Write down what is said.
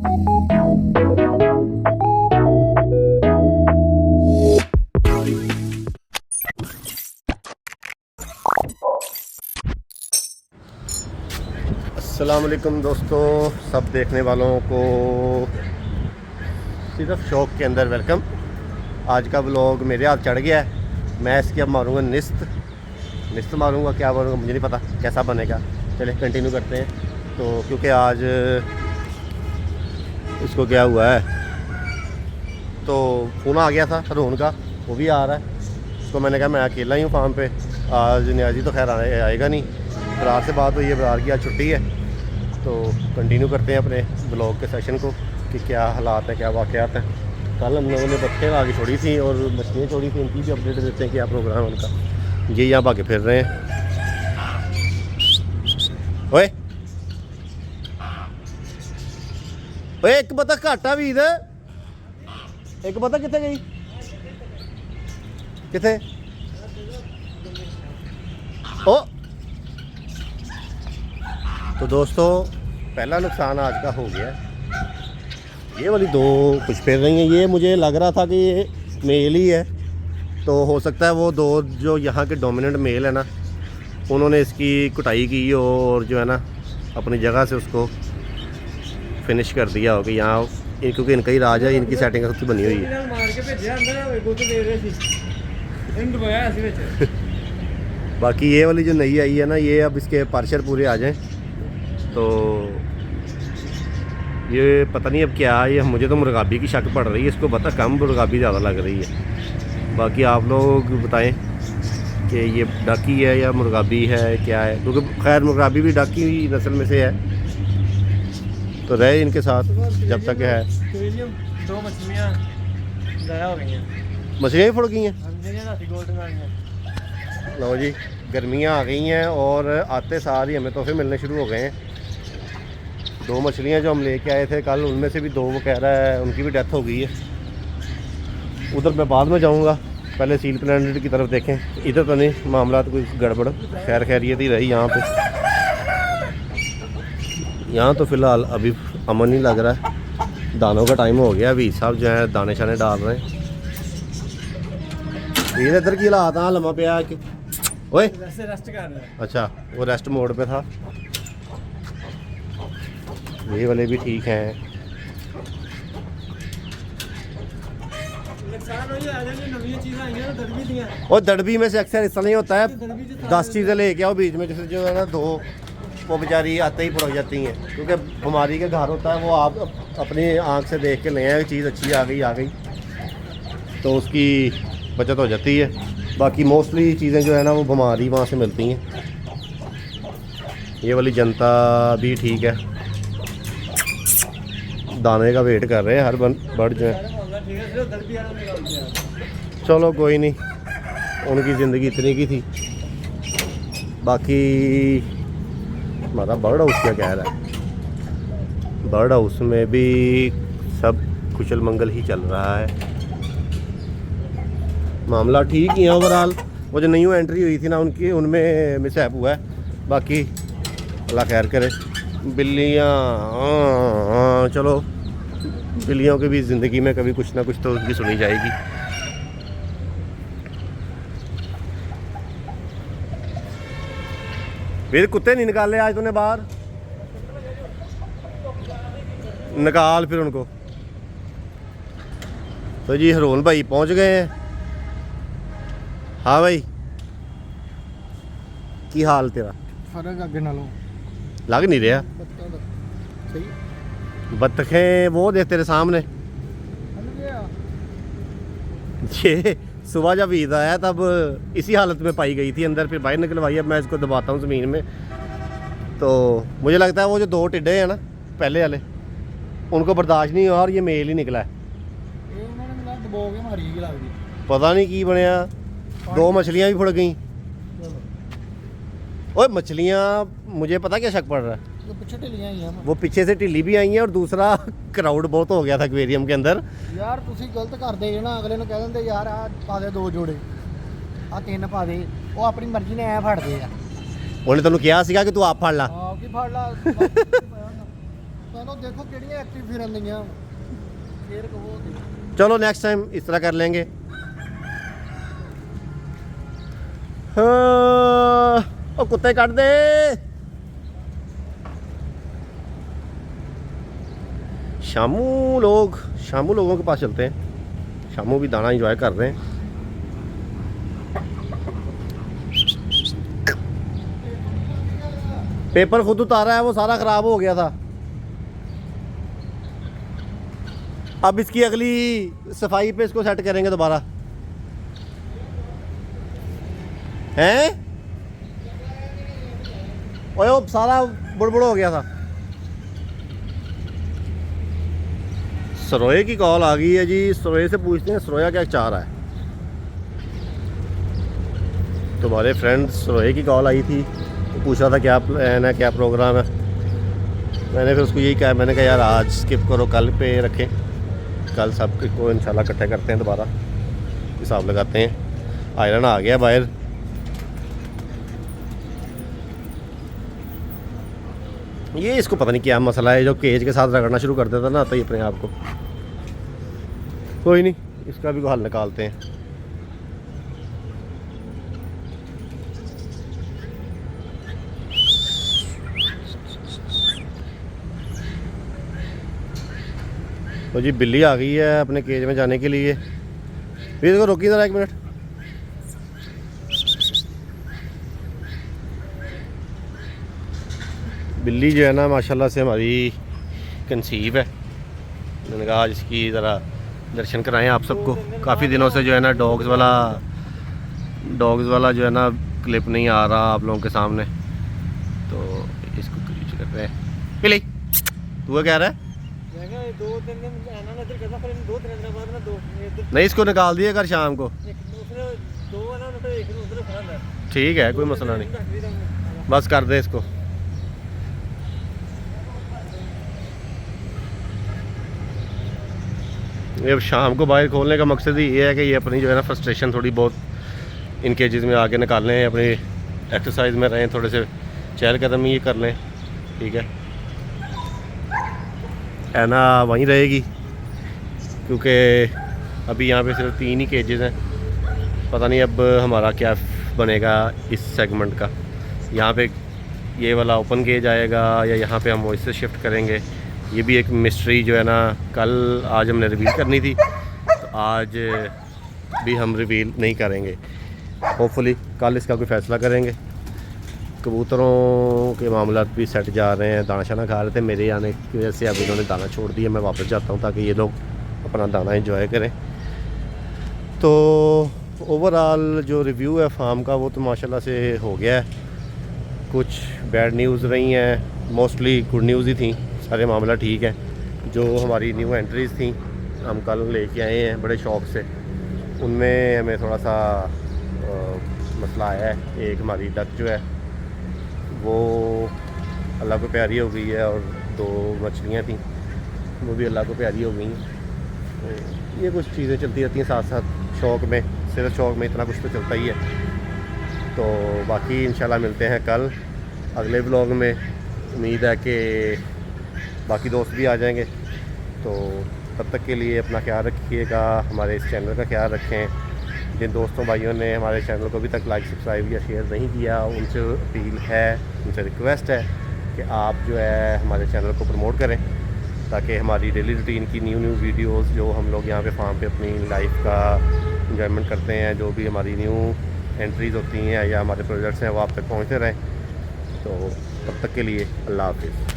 अस्सलामुअलैकुम दोस्तों, सब देखने वालों को सिर्फ शौक के अंदर वेलकम। आज का व्लॉग मेरे हाथ चढ़ गया है। मैं इसकी अब मारूंगा निस्त मारूंगा, क्या मारूंगा मुझे नहीं पता कैसा बनेगा। चले कंटिन्यू करते हैं। तो क्योंकि आज इसको क्या हुआ है, तो फ़ोन आ गया था रोहन का, वो भी आ रहा है। तो मैंने कहा मैं अकेला ही हूँ फार्म पे, आज न्याजी तो खैर आएगा नहीं। बरार से बात हुई है, बरार की आज छुट्टी है। तो कंटिन्यू करते हैं अपने ब्लॉग के सेशन को कि क्या हालात हैं, क्या वाक़यात हैं। कल हम लोगों ने बच्चे आगे छोड़ी थी और मछलियाँ छोड़ी थी, इनकी भी अपडेट देते हैं क्या प्रोग्राम है उनका। ये यहाँ भागे फिर रहे हैं। ओए ओए एक बतख घाटा भी इधर, एक बतख कितने गई, कितने ओ। तो दोस्तों पहला नुकसान आज का हो गया। ये वाली दो कुछ फिर रही हैं। ये मुझे लग रहा था कि ये मेल ही है, तो हो सकता है वो दो जो यहाँ के डोमिनेंट मेल है ना, उन्होंने इसकी कुटाई की और जो है ना अपनी जगह से उसको फिनिश कर दिया होगा यहाँ, क्योंकि इनका ही राज है, इनकी सेटिंग सबसे बनी हुई है। बाकी ये वाली जो नई आई है ना, ये अब इसके पार्शर पूरे आ जाएं तो ये पता नहीं अब क्या है। ये मुझे तो मुर्गाबी की शक पड़ रही है, इसको पता कम मुर्गाबी ज़्यादा लग रही है। बाकी आप लोग बताएं कि ये डाकी है या मुर्गाबी है क्या है, क्योंकि खैर मुर्गाबी भी डाकी नस्ल में से है। तो रहे इनके साथ जब तक है। दो मछलियाँ ज़ाया हो गई हैं, मछलियाँ भी फुड़ गई हैं। लो जी, गर्मियाँ आ गई हैं और आते सार ही हमें तोहफे मिलने शुरू हो गए हैं। दो मछलियाँ जो हम लेके आए थे कल, उनमें से भी दो वो कह रहा है उनकी भी डेथ हो गई है। उधर मैं बाद में जाऊँगा, पहले सील प्लानेट की तरफ देखें। इधर तो नहीं मामला तो कोई गड़बड़, खैर खैरियत ही रही यहाँ पे। यहाँ तो फ़िलहाल अभी अमन ही लग रहा है। दानों का टाइम हो गया, अभी साहब जो है दाने शाने डाल रहे हैं। ये इधर की हालात हाँ लम्बा पे आके ओए रेस्ट कर रहा है। अच्छा, वो रेस्ट मोड पे था। ये वाले भी ठीक हैं। और दड़बी में से अक्सर ऐसा नहीं होता है, 10 चीज़ें लेके आओ बीच में, जैसे जो है ना दो वो बेचारी आते ही पड़ जाती हैं, क्योंकि बीमारी का घर होता है। वो आप अपनी आंख से देख के ले आए, चीज़ अच्छी आ गई तो उसकी बचत हो जाती है। बाकी मोस्टली चीज़ें जो है ना वो बीमारी वहाँ से मिलती हैं। ये वाली जनता भी ठीक है, दाने का वेट कर रहे हैं हर बर्ड जो है। चलो कोई नहीं, उनकी ज़िंदगी इतनी की थी। बाकी हमारा बर्ड हाउस क्या कह रहा है, बर्ड हाउस में भी सब कुशल मंगल ही चल रहा है, मामला ठीक ही है ओवरऑल। वो जो न्यू एंट्री हुई थी ना उनकी, उनमें मिसहैप हुआ है। बाकी अल्लाह खैर करे। बिल्लियाँ चलो, बिल्लियों की भी ज़िंदगी में कभी कुछ ना कुछ तो उनकी सुनी जाएगी। फिर कुत्ते नहीं निकाले आज तूने बाहर, निकाल फिर उनको। तो जी हरोन भाई पहुंच गए हैं। हाँ भाई, की हाल तेरा? फर्क अगे नालों लग नहीं रहा। बत्तखें वो देख तेरे सामने। ये सुबह जब ईद आया तब इसी हालत में पाई गई थी अंदर, फिर बाहर निकलवाई। अब मैं इसको दबाता हूँ ज़मीन में, तो मुझे लगता है वो जो दो टिड्डे हैं ना पहले वाले, उनको बर्दाश्त नहीं हुआ और ये मेल ही निकला है। पता नहीं की बनया, दो मछलियाँ भी फुड़ गई। ओए मछलियाँ, मुझे पता क्या शक पड़ रहा है, वो पीछे से ढिली भी आई हैं और दूसरा क्राउड बहुत हो गया था एक्वेरियम के अंदर। यार तुसी गलत करदे जे ना, अगले ਨੂੰ ਕਹਿ ਦਿੰਦੇ यार आ पा दे दो जोड़े, आ तीन पा दे। ਉਹ ਆਪਣੀ ਮਰਜ਼ੀ ਨੇ ਐ ਫੜਦੇ ਆ। ਉਹਨੇ ਤੈਨੂੰ ਕਿਹਾ ਸੀਗਾ ਕਿ ਤੂੰ ਆਪ ਫੜ ਲਾ। ਹਾਂ ਕੀ ਫੜ ਲਾ। ਚਲੋ ਦੇਖੋ ਕਿਹੜੀਆਂ ਐਕਟਿਵ ਫਿਰਨ ਦੀਆਂ ਫੇਰ ਕਹੋ ਤੇ चलो नेक्स्ट टाइम इस तरह कर लेंगे। हाँ, ओ कुत्ते काट दे। शामू लोगों के पास चलते हैं। शामू भी दाना एंजॉय कर रहे हैं। पेपर खुद उतारा है, वो सारा ख़राब हो गया था। अब इसकी अगली सफाई पे इसको सेट करेंगे दोबारा। हैं ओए वो सारा बुड़बुड़ हो गया था। सरोए की कॉल आ गई है जी। सरोए से पूछते हैं सरोया क्या चाह रहा है। तुम्हारे फ्रेंड सरोए की कॉल आई थी तो पूछ रहा था क्या प्लान है, क्या प्रोग्राम है। मैंने फिर उसको यही कहा, मैंने कहा यार आज स्किप करो, कल पे रखें, कल सब को इंशाल्लाह इकट्ठे करते हैं, दोबारा हिसाब लगाते हैं। आयरन आ गया बाहर। ये इसको पता नहीं क्या मसला है, जो केज के साथ रगड़ना शुरू कर देता ना तो ये अपने आप को। कोई नहीं, इसका भी हल निकालते हैं। तो जी बिल्ली आ गई है अपने केज में जाने के लिए। फिर इसको रोकी ज़रा 1 मिनट। बिल्ली जो है ना माशाल्लाह से हमारी कंसीव है। मैंने कहा आज इसकी ज़रा दर्शन कराएं आप सबको। काफ़ी दिनों से जो है ना डॉग्स वाला जो है ना क्लिप नहीं आ रहा आप लोगों के सामने, तो इसको यूज कर रहे हैं। बिल्ली तू क्या कह रहा है? नहीं, इसको निकाल दिया कर शाम को। ठीक है, कोई मसला नहीं, बस कर दे इसको। ये अब शाम को बाहर खोलने का मकसद ही ये है कि ये अपनी जो है ना फ्रस्ट्रेशन थोड़ी बहुत इन केजेस में आके निकाल लें, अपनी एक्सरसाइज में रहें, थोड़े से चहलकदमी ये कर लें। ठीक है, ऐना वहीं रहेगी क्योंकि अभी यहाँ पे सिर्फ 3 ही केजेस हैं। पता नहीं अब हमारा क्या बनेगा इस सेगमेंट का। यहाँ पे ये वाला ओपन केज आएगा या यहाँ पे हम वॉइस शिफ्ट करेंगे, ये भी एक मिस्ट्री जो है ना आज हमने रिवील करनी थी, तो आज भी हम रिवील नहीं करेंगे। होपफुली कल इसका कोई फ़ैसला करेंगे। कबूतरों के मामला भी सेट जा रहे हैं, दाना शाना खा रहे थे। मेरे आने की वजह से अब इन्होंने दाना छोड़ दिया। मैं वापस जाता हूँ ताकि ये लोग अपना दाना एंजॉय करें। तो ओवरऑल जो रिव्यू है फार्म का वो तो माशाल्लाह से हो गया है। कुछ बैड न्यूज़ रही हैं, मोस्टली गुड न्यूज़ ही थी। सारे मामला ठीक है। जो हमारी न्यू एंट्रीज़ थी हम कल लेके आए हैं बड़े शौक़ से, उनमें हमें थोड़ा सा मसला आया है। एक हमारी डक जो है वो अल्लाह को प्यारी हो गई है और 2 मछलियाँ थी वो भी अल्लाह को प्यारी हो गई हैं। तो ये कुछ चीज़ें चलती रहती हैं साथ साथ शौक़ में। सिर्फ शौक़ में इतना कुछ तो चलता ही है। तो बाकी इंशाल्लाह मिलते हैं कल अगले व्लॉग में। उम्मीद है कि बाकी दोस्त भी आ जाएंगे। तो तब तक के लिए अपना ख्याल रखिएगा, हमारे इस चैनल का ख्याल रखें। जिन दोस्तों भाइयों ने हमारे चैनल को अभी तक लाइक सब्सक्राइब या शेयर नहीं किया, उनसे अपील है, उनसे रिक्वेस्ट है कि आप जो है हमारे चैनल को प्रमोट करें ताकि हमारी डेली रूटीन की न्यू वीडियोस जो हम लोग यहाँ पे फार्म पे अपनी लाइफ का इंजॉयमेंट करते हैं, जो भी हमारी न्यू एंट्रीज़ होती हैं या हमारे प्रोजेक्ट्स हैं, वो आप तक पहुँचते रहें। तो तब तक के लिए अल्लाह हाफिज़।